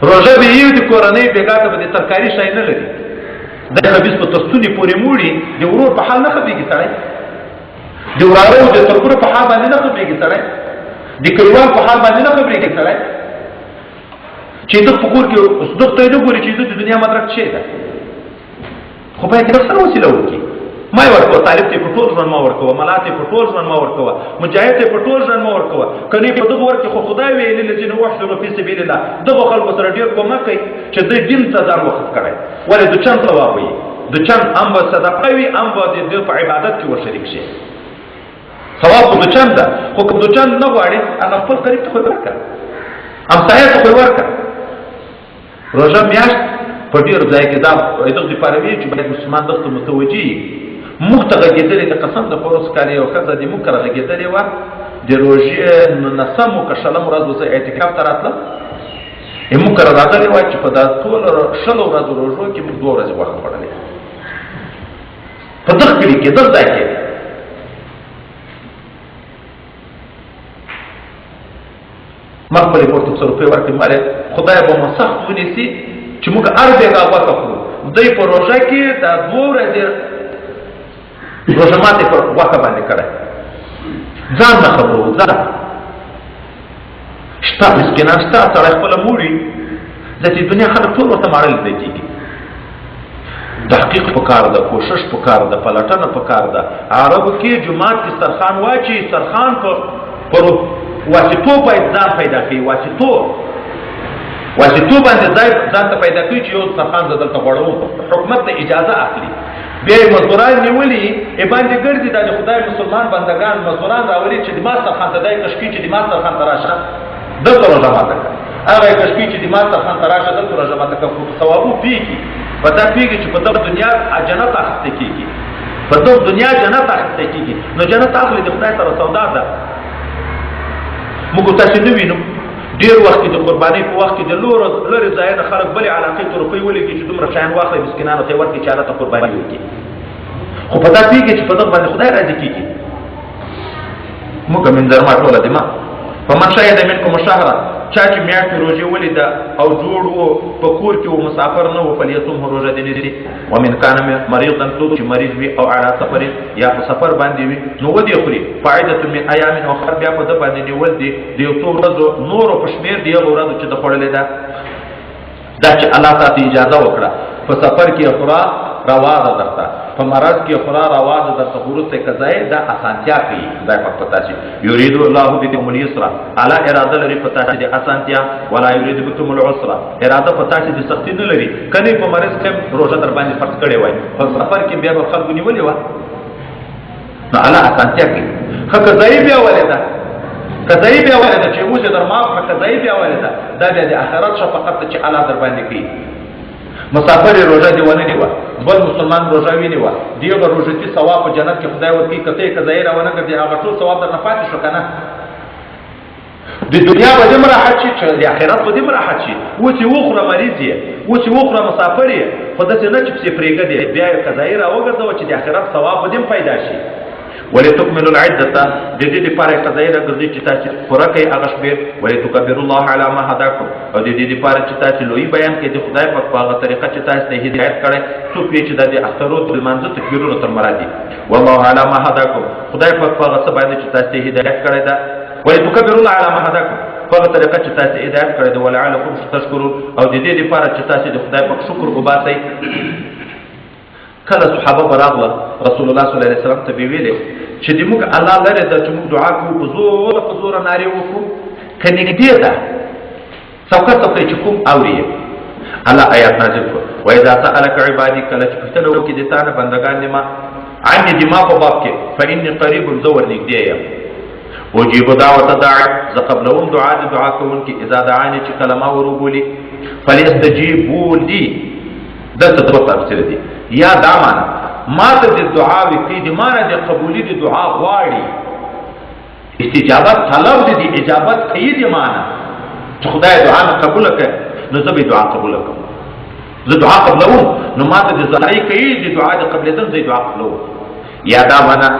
روژه به یې د کورنۍ بېګا ته به د ترکاري شی نه لري، دا خبیث په تستونې پورې موړي، د ورور په حال نه خبرېږي سړی، د وراره او د تربور په حال باندې نه خبرېږي سړی، د کلیوال په حال باندې نه خبرېږي سړی، چې د په کور کې صدق ته نه ګوري چې د دنیا مدرک شي ده، خو باید د سره وسیله وکړي. ما یې ورکوه، طالب ته په ټول ژوند ما ورکوه، ملا ته په ټول ژوند ما ورکوه، مجاهد ته په ټول ژوند ما ورکوه، کنې په دغه ور کې خو خدای ویلي الذین احسنوا فی سبیل الله، دغه خلکو سره ډېر کومک کوي چې د دین ته ځان وقف کړی، ولې د چند ثواب وي، د چند هم به صدقه وي، هم به د په عبادت کې ورشریک شي، ثواب خو د چند ده، خو که د چند نه غواړې هغه خپل قریب ته خو یې ورکړه، همسایه ته خو یې ورکړه. روژه میاشت په ډېرو ځای کې دا دغه دپاره وي چې باید مسلمان دغه ته متوجه وي. موږ ته غږېدلې د قسم د پروس کال یو ښځه د موږ کره غږېدلې وه، د روژې 9 که شلم ورځ به زه اعتکاف ته راتلم، موږ کره راغلې وه چې په دا ټوله 20 ورځو روژو کې موږ 2 ورځې غوښه خوړلې په دغه کلي کې دغه ځای کې. ما خپلې مور ته 100 روپۍ ورکړې، ما خدای به مو سخت ونیسي چې موږ هر بېګا غوښه خورو. دوی په روژه کې دا 2 ورځې روژه ماتې په غوښه باندې کړی، ځان نه خبرو، ځان شته مسکینان شته، سړی خپله موړي د دې دنیا خلک ټول ورته ماړل دی کېږي. تحقیق پکار ده، کوشش پکار ده، پلټنه پکار ده. عربو کې جومات کې سرخان واچي، سرخان په واسطو باید ځان پیدا کوي، واسطو باندې ځان ته پیدا کوي چې یو سرخان زه دلته غوړوم، حکومت ته اجازه اخلي، بیا یې مزدوران نیولي یې باندې ګرځي، دا د خدای مسلمان بندګان مزدوران راولي چې د ما سرخان ته دی کشکي چې د ما سرخان ته راشه دلته روژه ماته کړه، هغه یې کشکي چې د ما سرخان ته راشه دلته روژه ماته کړه. خو ثوابو پېږي، په دا پېږي چې په دغه دنیا جنت اخیستی کېږي، په دغه دنیا جنت اخیستی کېږي. نو جنت اخلي د خدای سره سودا ده. موږ تاسې نه وینو ډېر وخت کې د قربانۍ په وخت کې د لرې ځایه نه خلک بلې علاقې ته روپۍ ولیکي چې دومره شیان واخلئ مسکینانو ته یې ورکړي چې هلته قرباني وکړي، خو په دا پوهېږي چې په دغه باندې خدای راضي کېږي. موږ منظرما ټوله دما فمن شهد منکم الشهر، چا چې میاشتې روژې ولیده او جوړ و په کور کې و مسافر نه و فلیصمه روژه دې نیسي، ومن کان مریضا څوک چې مریض وي او علی سفر یا په سفر باندې وي نو ودې خوري، فعدة من ایام اخر، بیا په ده باندې نیول دي د یو څو ورځو نورو په شمېر د هغو ورځو چې ده خوړلې ده. دا چې الله تاسو اجازه وکړه په سفر کې خورا روا ده درته په مرض کې خورا روا ده درته وروسته قضایي دا اسانتیا کوي خدای پاک پتا شي یرید الله بكم اليسر الا اراده لري پتا شي د اسانتیا ولا یرید بكم العسر اراده پتا شي د سختی نه لري کني په مرض کې روزه در باندې فرض کړي وای په سفر کې بیا به خلک نیولې و نو الا اسانتیا کوي خو قضایي بیا ولدا قضایي بیا ولدا چې موږ در ما په قضایي بیا ولدا دا بیا د آخرت شفقت چې الله در باندې کوي مسافر روزه دی ونه نیوا بل مسلمان روزه ویني وا دیغه روزتي ثواب په جنت کې خدای ورکی کته قضایي راونه کړي هغه ټول ثواب در نه پاتې شو کنه د دنیا په دې راحت شي چې د آخرت په دې راحت شي و چې وخره مریض یې و چې وخره مسافر یې خدای ته نه چې پرېګه دی بیا قضایي راوګرځو چې د آخرت ثواب په دې پیدا شي ولتكملوا العده د دې لپاره قضایي راګرځي چې تاسو پوره کوي هغه شپې ولتكبروا الله على ما هداكم او د دې لپاره چې تاسو لوی بیان کوي د خدای په هغه طریقه چې تاسو ته هدایت کړي څوک چې د اخترو د منځ تکبیرونو تر مرادي والله على ما هداكم خدای په هغه څه باندې چې تاسو ته هدایت کړي دا ولتكبروا الله على ما هداكم په هغه طریقه چې تاسو هدایت کړي دا ولعلكم تشکرون او د دې لپاره چې تاسو د خدای په شکر وباسئ کله صحابه براغله رسول الله صلی الله علیه وسلم ته ویلې چې دې موږ الله لره د چې موږ دعا کوو په زور ناری وکړو کني دې ده څوکه چې کوم اوري الله آیات نازل کړ و اذا سالك عبادي کله چې پښتنه وکړي د تانه بندگان دې ما عني دې ما په باب کې فإني قريب زور نږدې یم وجيب دعوة داعي ز قبلهم دعا کوونکي اذا دعاني چې کلمه ورغولي فليستجيبوا لي دلته دوه تفسیر دي یا دا معنا ما ته د دعا وکړي د معنا د قبولي د دعا غواړي استجابت طلب دي اجابت کوي د معنا چې خدای دعا نه قبول کړي نو زه به دعا قبول کړم زه دعا قبلوم نو ما ته د زړی کوي د دعا د قبلېدل زه دعا قبلوم یا دا معنا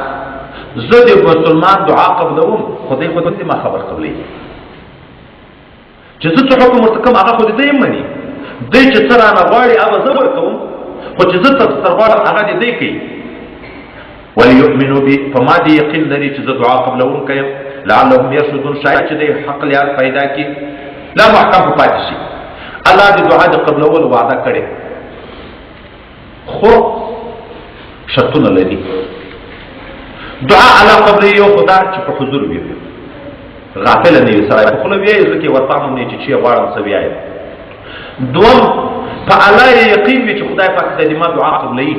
زه د مسلمان دعا قبلوم خدای دې ما خبر قبلي چې زه څه حکم ورته کوم هغه خو دې یې مني دې چې سره نه غواړي هغه زه ورکوم خو چې زه تر غواړم هغه دې کوي وليؤمنوا بي فما دې یقین لري چې زه دعا قبلوم کوم لعلهم يرشدون شاید چې دې حق لار پیدا کی لا محکم پاتې شي الله دې دعا د قبلول وعده کړي خو شرطونه لري دعا علی قبر یو خدا چې په حضور وي غافل نه وي سره په خپل وی ځکه ورته مونږ نه چې غواړم سوي دوم په الله یقین وي چې خدای پاک دې ما دعا قبلې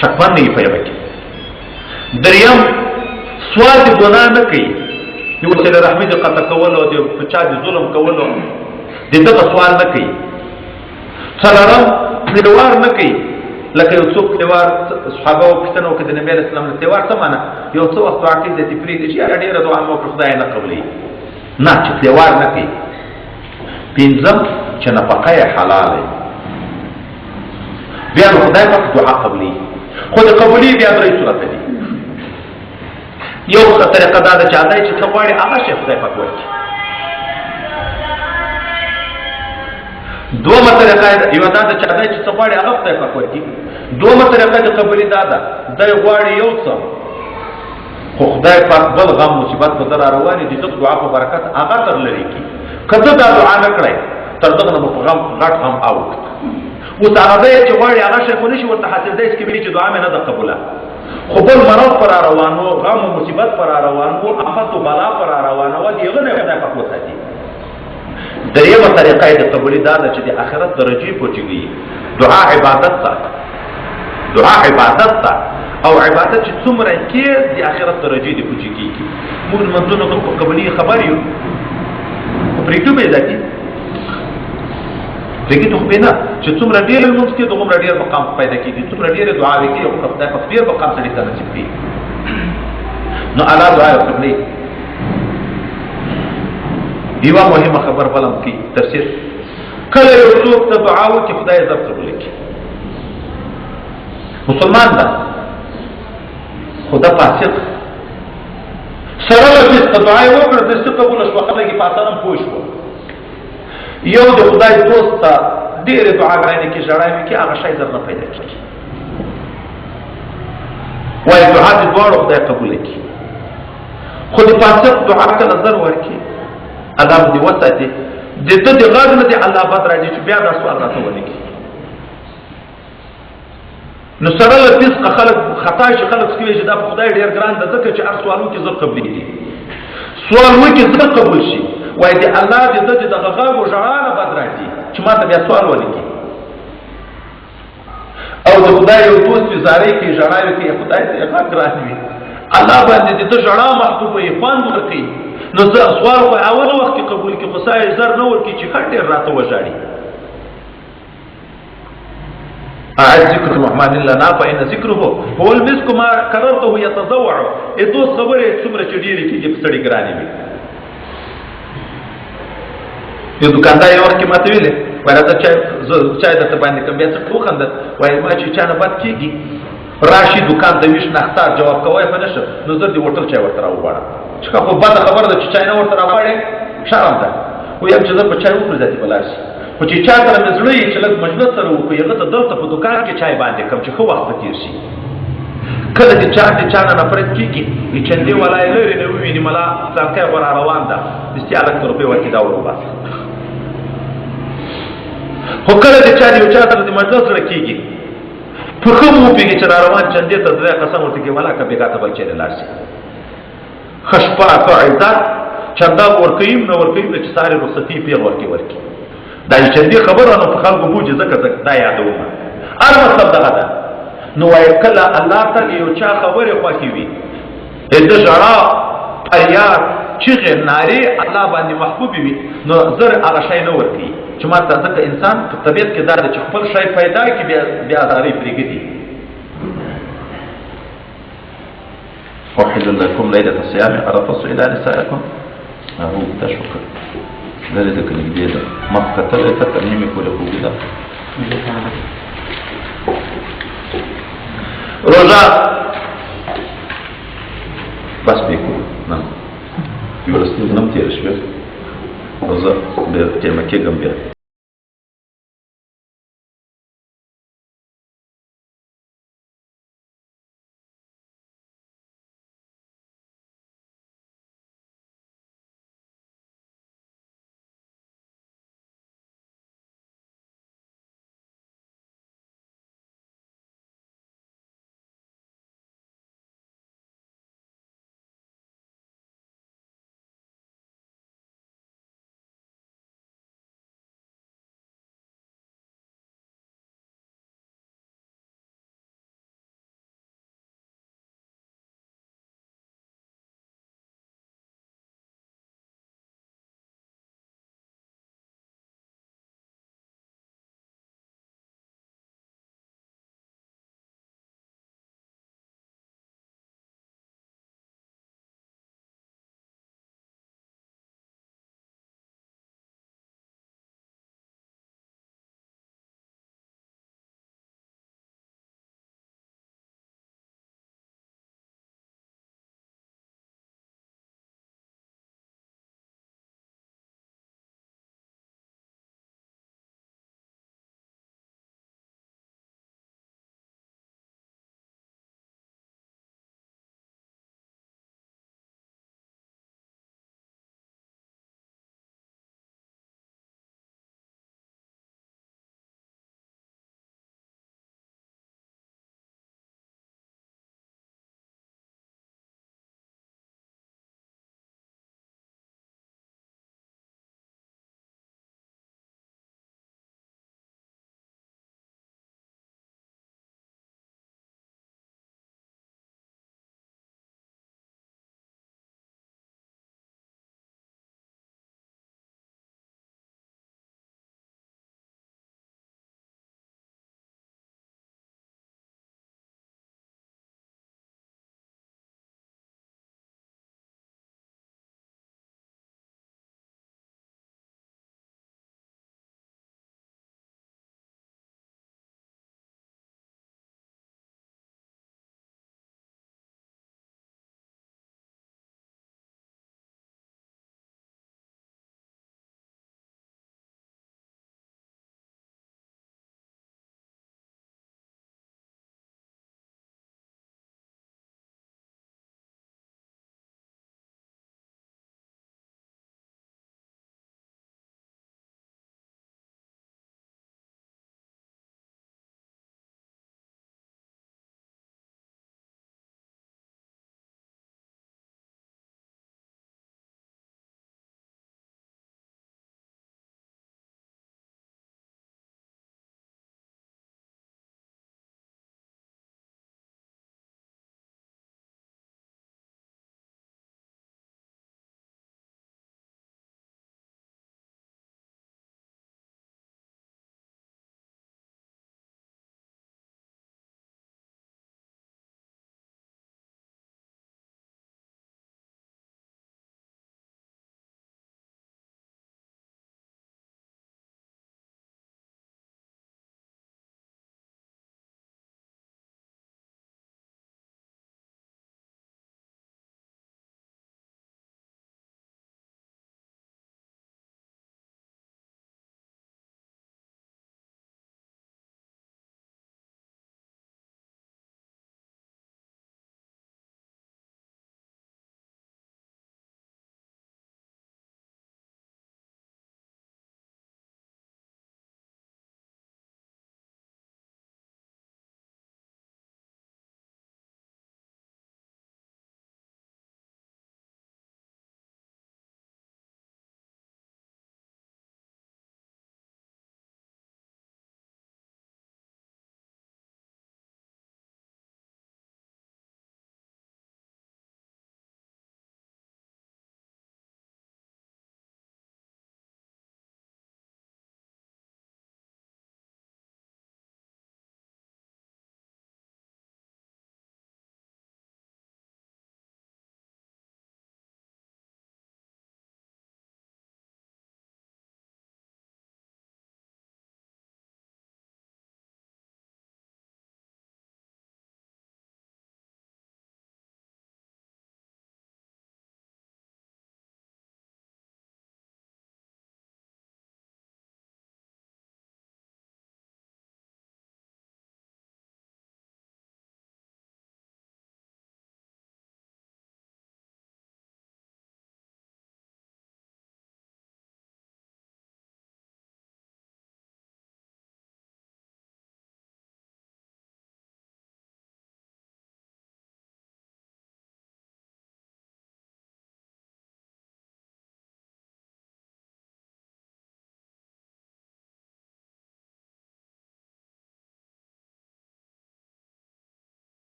شکوان نه پیدا کوي دریم سوال د ګناه نه کوي یو چې رحمت قطع کول او د چا د ظلم کول دغه سوال نه کوي څلورم پریوار نه کوي لکه یو څوک پریوار صحابه او پښتنو کې د نبی اسلام له پریوار څه معنا یو څو وخت واقع د تفرید چې ډیره دعا مو خدای نه قبلې نه چې پریوار نه کوي پنځم چې نفقه حلال بیا خدای پاک دعا قبلې خو د قبولي بیا درې صورت دي یو طریقه دا چې اځای چې څوړي هغه شی خدای پاک ورکړي دومره طریقه یو دا چې اځای چې څوړي هغه خدای پاک ورکړي دومره طریقه د قبولي دا ده د غواړي یو څه خو خدای پاک بل غم مصیبت په در رواني دي د دعا په برکت هغه تر لري کی کله دا دعا نه کړای تر دغه په غم غټ غم او اوس هغه چې غواړي هغه شی خو نشي ورته حاصل دی چې چې دعا مې نه ده قبوله خو بل مرض پر روانو غم او مصیبت پر روانو آفت او بلا پر روانو دیغه نه خدای پاک وساتي دریمه طریقه د قبولي دا چې د آخرت درجه پوچيږي دعا عبادت تا او عبادت چې څومره کې د آخرت درجه دی پوچيږي موږ منځونو په قبولي خبر یو پرېږدو به ځکه دغه ته بنا چې څومره ډیر موږ کې دومره ډیر مقام پیدا کیږي څومره ډیر دعا وکړي او خدای په ډیر مقام سره ته نصیب کړي نو الله دعا وکړي دیوا مهمه خبر بلم کی تفسیر کله یو څوک ته دعا وکړي خدای عزت قبول کړي مسلمان ده خدا فاسق سره چې دعا وکړه د څه قبول شو خلک په اسانه پوه شو یو د خدای دوست ته ډېرې دعاګانې کې ژړاوي کې هغه شی در نه پیدا کېږي وایي دعا د دواړو خدای قبول کړي خو د فاسق دعا کله زر ورکړي الله دې وساتي د ده د غږ نه د الله بد راځي چې بیا دا سوال راته ونه کړي نو سره له فسقه خلک خطا شي خلک سکوي چې دا په خدای ډېر ګران ده ځکه چې هر سوال وکړي زر قبلېږي سوال وکړي زر قبول شي وایي د الله د ده د دغه غږ و ژړا نه بد راځي چې ما ته بیا سوال ولیکي او د خدای یو دوست وي زارۍ کوي ژړا وي کوي خدای ته یې غږ ګران وي الله باندې د ده ژړا محبوبه یې خوند ورکوي نو زه سوال خو اول وخت کې قبول کړي خو ساه یې زر نه ورکړي چې ښه ډېر راته وژاړي ذکر الرحمن لنا فإن ذکره هو المسك ما کررته يتضوع دوست خبرې څومره چې ډېرې کېږي په سړي ګرانې وي یو دوکاندار یو وخت کې ماته ویلې وایي راځه چای درته باندې کړم بیا څه وخندل وایي ما چې چا نه بد کېږي راشي دوکان ته ویش نختار جواب کوی په نشم نو زر دې هوټل چای ورته راوغواړم چې خو بده خبره ده چې چای نه ورته راوغواړې شرم ده ویم چې زه په چای وکړو ذاتي به لاړ شي خو چې چا سره مې زړه یې چې لږ مجلس سره وکړو هغه ته دلته په دوکان کې چای باندې کړم چې ښه وخت به تېر شي کله چې چا د چا نه نفرت کېږي د چندې والا یې لرې نه وویني ملا څرکی غو را روان ده دستي هلک ته روپۍ ورکړي دا ور وباسه خو کله چې چا د یو چا سره د مجلس زړه کېږي په ښه مو وپوهېږي چې را روان چندې ته زړه قسم ورته کوي ولا که بېګا ته بل چیرې لاړ شي ښه شپه ښه عزت چنده به ورکوي نه ورکوي نه چې سارې رخصتي پیغ ورکړي دا چې چندې خبره نو په خلکو بوجي ځکه دا یادومه هر مطلب دغه ده نو وایي کله الله ته یو چا خبرې خوښې وي د ژړا فریاد چغې نارې الله باندې محبوبې وي نو زر هغه شی نه ورکوي چې ما ته ځکه انسان په طبیعت کې دا ده چې خپل شی پیدا کړي بیا ازارۍ پرېږدي أحل لكم ليلة الصيام الرفث إلى نسائكم هو تشكر ذلك الجديد ما قتلت تميمك له كده روزه بس بيكون نعم يورستي نم تيرش بيه روزه بتيمكي جنبيه